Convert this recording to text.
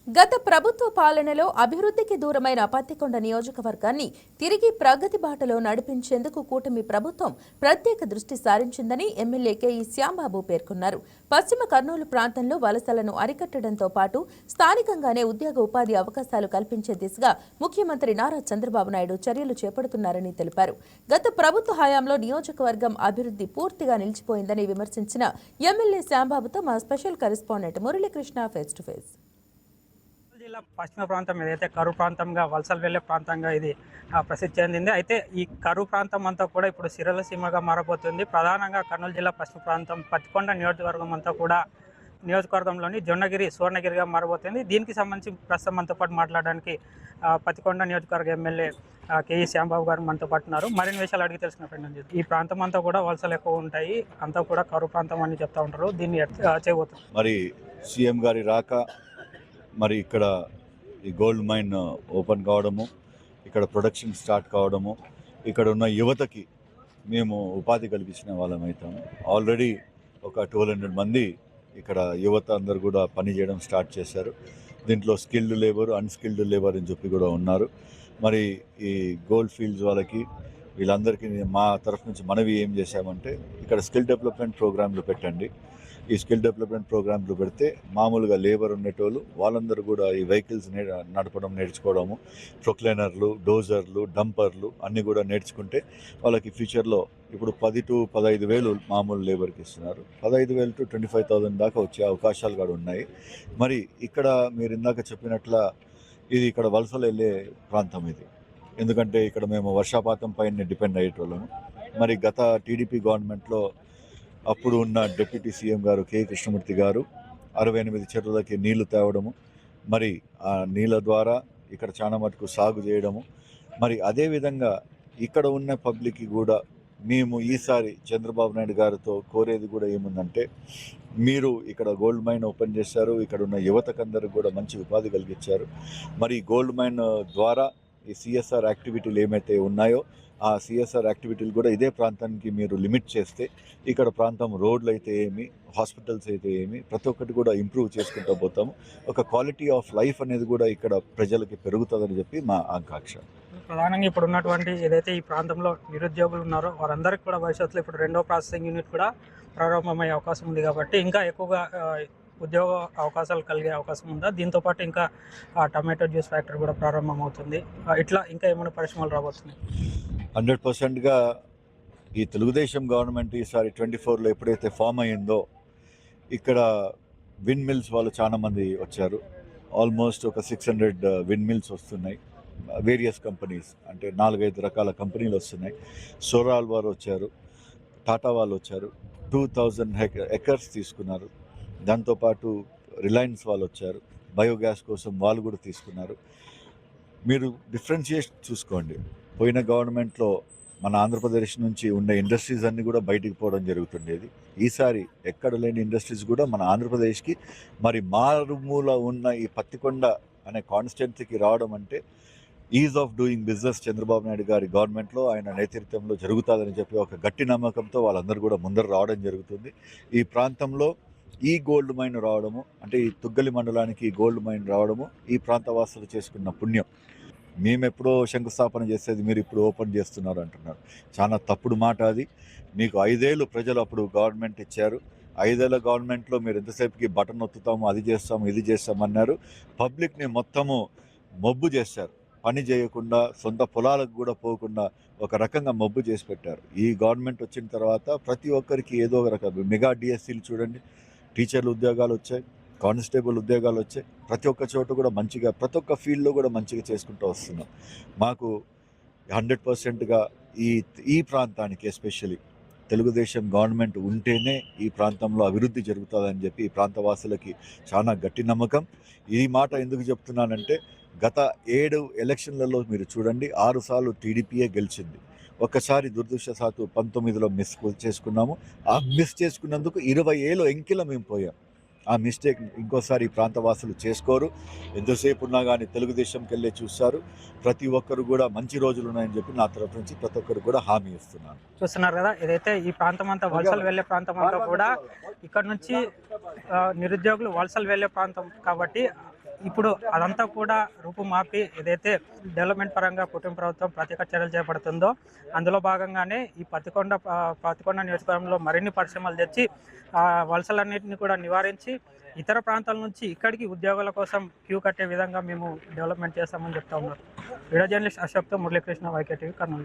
గత ప్రభుత్వ పాలనలో అభివృద్ధికి దూరమైన పత్తికొండ నియోజకవర్గాన్ని తిరిగి ప్రగతి బాటలో నడిపించేందుకు కూటమి ప్రభుత్వం ప్రత్యేక దృష్టి సారించిందని ఎమ్మెల్యే కేఈ శ్యాంబాబు పేర్కొన్నారు. పశ్చిమ కర్నూలు ప్రాంతంలో వలసలను అరికట్టడంతో పాటు స్థానికంగానే ఉద్యోగ ఉపాధి అవకాశాలు కల్పించే దిశగా ముఖ్యమంత్రి నారా చంద్రబాబు నాయుడు చర్యలు చేపడుతున్నారని తెలిపారు. గత ప్రభుత్వ హయాంలో నియోజకవర్గం అభివృద్ధి పూర్తిగా నిలిచిపోయిందని విమర్శించిన ఎమ్మెల్యే శ్యాంబాబుతో మా special correspondent Muralikrishna face to face. జిల్లా పశ్చిమ ప్రాంతం ఏదైతే కరువు ప్రాంతంగా వలసలు వెళ్లే ప్రాంతంగా ఇది ప్రసిద్ధి చెందింది. అయితే ఈ కరువు ప్రాంతం అంతా కూడా ఇప్పుడు సిరల సీమగా మారబోతుంది. ప్రధానంగా కర్నూలు జిల్లా పశ్చిమ ప్రాంతం పత్తికొండ నియోజకవర్గం అంతా కూడా నియోజకవర్గంలోని జొన్నగిరి సువర్ణగిరిగా మారబోతుంది. దీనికి సంబంధించి ప్రస్తుతం మనతో పాటు మాట్లాడడానికి పత్తికొండ నియోజకవర్గ ఎమ్మెల్యే కేఈ శ్యాంబాబు గారు మనతో పాటు ఉన్నారు. మరిన్ని విషయాలు అడిగి తెలుసుకున్న ఫ్రెండ్. ఈ ప్రాంతం అంతా కూడా వలసలు ఎక్కువ ఉంటాయి, అంతా కూడా కరువు ప్రాంతం అని చెప్తా ఉంటారు. దీన్ని చేయబోతుంది. మరి సీఎం గారి రాక, మరి ఇక్కడ ఈ గోల్డ్ మైన్ ఓపెన్ కావడము, ఇక్కడ ప్రొడక్షన్ స్టార్ట్ కావడము, ఇక్కడ ఉన్న యువతకి మేము ఉపాధి కల్పించిన వాళ్ళం అవుతాము. ఆల్రెడీ ఒక 1200 మంది ఇక్కడ యువత అందరు కూడా పని చేయడం స్టార్ట్ చేశారు. దీంట్లో స్కిల్డ్ లేబర్, అన్స్కిల్డ్ లేబర్ అని చెప్పి కూడా ఉన్నారు. మరి ఈ గోల్డ్ ఫీల్డ్స్ వాళ్ళకి వీళ్ళందరికీ మా తరఫు నుంచి మనవి ఏం చేశామంటే, ఇక్కడ స్కిల్ డెవలప్మెంట్ ప్రోగ్రాంలు పెట్టండి. ఈ స్కిల్ డెవలప్మెంట్ ప్రోగ్రాంలు పెడితే మామూలుగా లేబర్ ఉండేటోళ్ళు వాళ్ళందరూ కూడా ఈ వెహికల్స్ నడపడం నేర్చుకోవడము, ప్రొక్లైనర్లు, డోజర్లు, డంపర్లు అన్నీ కూడా నేర్చుకుంటే వాళ్ళకి ఫ్యూచర్లో ఇప్పుడు 10 to 15 వేలు మామూలు లేబర్కి ఇస్తున్నారు. 15,000 to 25,000 దాకా వచ్చే అవకాశాలు కూడా ఉన్నాయి. మరి ఇక్కడ మీరు ఇందాక చెప్పినట్ల ఇది ఇక్కడ వలసలు వెళ్ళే ప్రాంతం ఇది. ఎందుకంటే ఇక్కడ మేము వర్షాపాతం పైన డిపెండ్ అయ్యేటోళ్ళము. మరి గత టీడీపీ గవర్నమెంట్లో అప్పుడు ఉన్న డిప్యూటీ సీఎం గారు కె కృష్ణమూర్తి గారు 68 చెరువులకి నీళ్లు తేవడము, మరి ఆ నీళ్ళ ద్వారా ఇక్కడ చాలా మటుకు సాగు చేయడము. మరి అదేవిధంగా ఇక్కడ ఉన్న పబ్లిక్కి కూడా మేము ఈసారి చంద్రబాబు నాయుడు గారితో కోరేది కూడా ఏముందంటే, మీరు ఇక్కడ గోల్డ్ మైన్ ఓపెన్ చేశారు, ఇక్కడ ఉన్న యువతకందరికి కూడా మంచి ఉపాధి కలిగించారు. మరి గోల్డ్ మైన్ ద్వారా ఈ సిఎస్ఆర్ యాక్టివిటీలు ఏమైతే ఉన్నాయో ఆ సిఎస్ఆర్ యాక్టివిటీలు కూడా ఇదే ప్రాంతానికి మీరు లిమిట్ చేస్తే ఇక్కడ ప్రాంతం రోడ్లు అయితే ఏమి, హాస్పిటల్స్ అయితే ఏమి, ప్రతి ఒక్కటి కూడా ఇంప్రూవ్ చేసుకుంటూ పోతాము. ఒక క్వాలిటీ ఆఫ్ లైఫ్ అనేది కూడా ఇక్కడ ప్రజలకి పెరుగుతుందని చెప్పి మా ఆకాంక్ష. ప్రధానంగా ఇప్పుడు ఉన్నటువంటి ఏదైతే ఈ ప్రాంతంలో నిరుద్యోగులు ఉన్నారో వారందరికీ కూడా భవిష్యత్తులో ఇప్పుడు 2వ ప్రాసెసింగ్ యూనిట్ కూడా ప్రారంభమయ్యే అవకాశం ఉంది. కాబట్టి ఇంకా ఎక్కువగా ఉద్యోగ అవకాశాలు కలిగే అవకాశం ఉందా? దీంతోపాటు ఇంకా టమాటో జ్యూస్ ఫ్యాక్టరీ కూడా ప్రారంభమవుతుంది. ఇట్లా ఇంకా ఏమైనా పరిశ్రమలు రాబోతున్నాయి? 100%గా ఈ తెలుగుదేశం గవర్నమెంట్ ఈసారి 24లో ఎప్పుడైతే ఫామ్ అయ్యిందో ఇక్కడ విండ్ మిల్స్ వాళ్ళు చాలామంది వచ్చారు. ఆల్మోస్ట్ ఒక 600 విండ్ మిల్స్ వస్తున్నాయి. వేరియస్ కంపెనీస్ అంటే 4-5 రకాల కంపెనీలు వస్తున్నాయి. సోరాల్ వారు వచ్చారు, టాటా వాళ్ళు వచ్చారు, 2000 ఎకర్స్ తీసుకున్నారు. దాంతోపాటు రిలయన్స్ వాళ్ళు వచ్చారు, బయోగ్యాస్ కోసం వాళ్ళు కూడా తీసుకున్నారు. మీరు డిఫరెన్షియేట్ చూసుకోండి. పోయిన గవర్నమెంట్లో మన ఆంధ్రప్రదేశ్ నుంచి ఉండే ఇండస్ట్రీస్ అన్నీ కూడా బయటికి పోవడం జరుగుతుండేది. ఈసారి ఎక్కడ లేని ఇండస్ట్రీస్ కూడా మన ఆంధ్రప్రదేశ్కి, మరి మారుమూల ఉన్న ఈ పత్తికొండ అనే కాన్స్టిట్యున్సీకి రావడం అంటే is of doing business Chandrababu Naidu గారి గవర్నమెంట్లో ఆయన నేతృత్వంలో జరుగుతుందని చెప్పి ఒక గట్టి నమ్మకంతో వాళ్ళందరూ కూడా ముందర రావడం జరుగుతుంది. ఈ ప్రాంతంలో ఈ గోల్డ్ మైన్ రావడము అంటే ఈ తుగ్గలి మండలానికి ఈ గోల్డ్ మైన్ రావడము ఈ ప్రాంతవాసులు చేసుకున్న పుణ్యం. మేము ఎప్పుడో శంకుస్థాపన చేసేది మీరు ఇప్పుడు ఓపెన్ చేస్తున్నారు అంటున్నారు. చాలా తప్పుడు మాట అది. మీకు 5 ఏళ్ళు ప్రజలు అప్పుడు గవర్నమెంట్ ఇచ్చారు. 5 ఏళ్ళ గవర్నమెంట్లో మీరు ఎంతసేపుకి బటన్ నొత్తుతాము, అది చేస్తాము, ఇది చేస్తామన్నారు. పబ్లిక్ని మొత్తము మబ్బు చేశారు. పని చేయకుండా, సొంత పొలాలకు కూడా పోకుండా ఒక రకంగా మబ్బు చేసి పెట్టారు. ఈ గవర్నమెంట్ వచ్చిన తర్వాత ప్రతి ఒక్కరికి ఏదో ఒక రకం మెగా డిఎస్సీలు చూడండి, టీచర్ల ఉద్యోగాలు వచ్చాయి, కానిస్టేబుల్ ఉద్యోగాలు వచ్చాయి. ప్రతి ఒక్క చోట కూడా మంచిగా, ప్రతి ఒక్క ఫీల్డ్లో కూడా మంచిగా చేసుకుంటూ వస్తున్నాం. మాకు 100%గా ఈ ప్రాంతానికి ఎస్పెషల్లీ తెలుగుదేశం గవర్నమెంట్ ఉంటేనే ఈ ప్రాంతంలో అభివృద్ధి జరుగుతుందని చెప్పి ఈ ప్రాంతవాసులకి చాలా గట్టి నమ్మకం. ఈ మాట ఎందుకు చెప్తున్నానంటే, గత 7 ఎలక్షన్లలో మీరు చూడండి, 6 సార్లు టీడీపీయే గెలిచింది. ఒక్కసారి దురదృష్టవశాత్తు 19లో మిస్ చేసుకున్నాము. ఆ మిస్ చేసుకున్నందుకు 20 ఏళ్ళు ఎంకిల మేము పోయాం. ఆ మిస్టేక్ ఇంకోసారి ఈ ప్రాంతవాసులు చేసుకోరు. ఎంతసేపు ఉన్నా కానీ తెలుగుదేశంకి వెళ్ళే చూస్తారు. ప్రతి ఒక్కరు కూడా మంచి రోజులు ఉన్నాయని చెప్పి నా తరఫు నుంచి ప్రతి ఒక్కరు కూడా హామీ ఇస్తున్నాను. చూస్తున్నారు కదా, ఏదైతే ఈ ప్రాంతం అంతా వలసలు వెళ్ళే ప్రాంతం అంతా కూడా ఇక్కడ నుంచి నిరుద్యోగులు వలసలు వెళ్ళే ప్రాంతం కాబట్టి ఇప్పుడు అదంతా కూడా రూపుమాపి ఏదైతే డెవలప్మెంట్ పరంగా కుటుంబ ప్రభుత్వం ప్రత్యేక చర్యలు చేపడుతుందో అందులో భాగంగానే ఈ పత్తికొండ నియోజకవర్గంలో మరిన్ని పరిశ్రమలు తెచ్చి వలసలన్నింటినీ కూడా నివారించి ఇతర ప్రాంతాల నుంచి ఇక్కడికి ఉద్యోగాల కోసం క్యూ కట్టే విధంగా మేము డెవలప్మెంట్ చేస్తామని చెప్తా ఉన్నారు. వీడియో జర్నలిస్ట్ అశోక్తో మురళీకృష్ణ, YK టీవీ, కర్నూలు జిల్లా.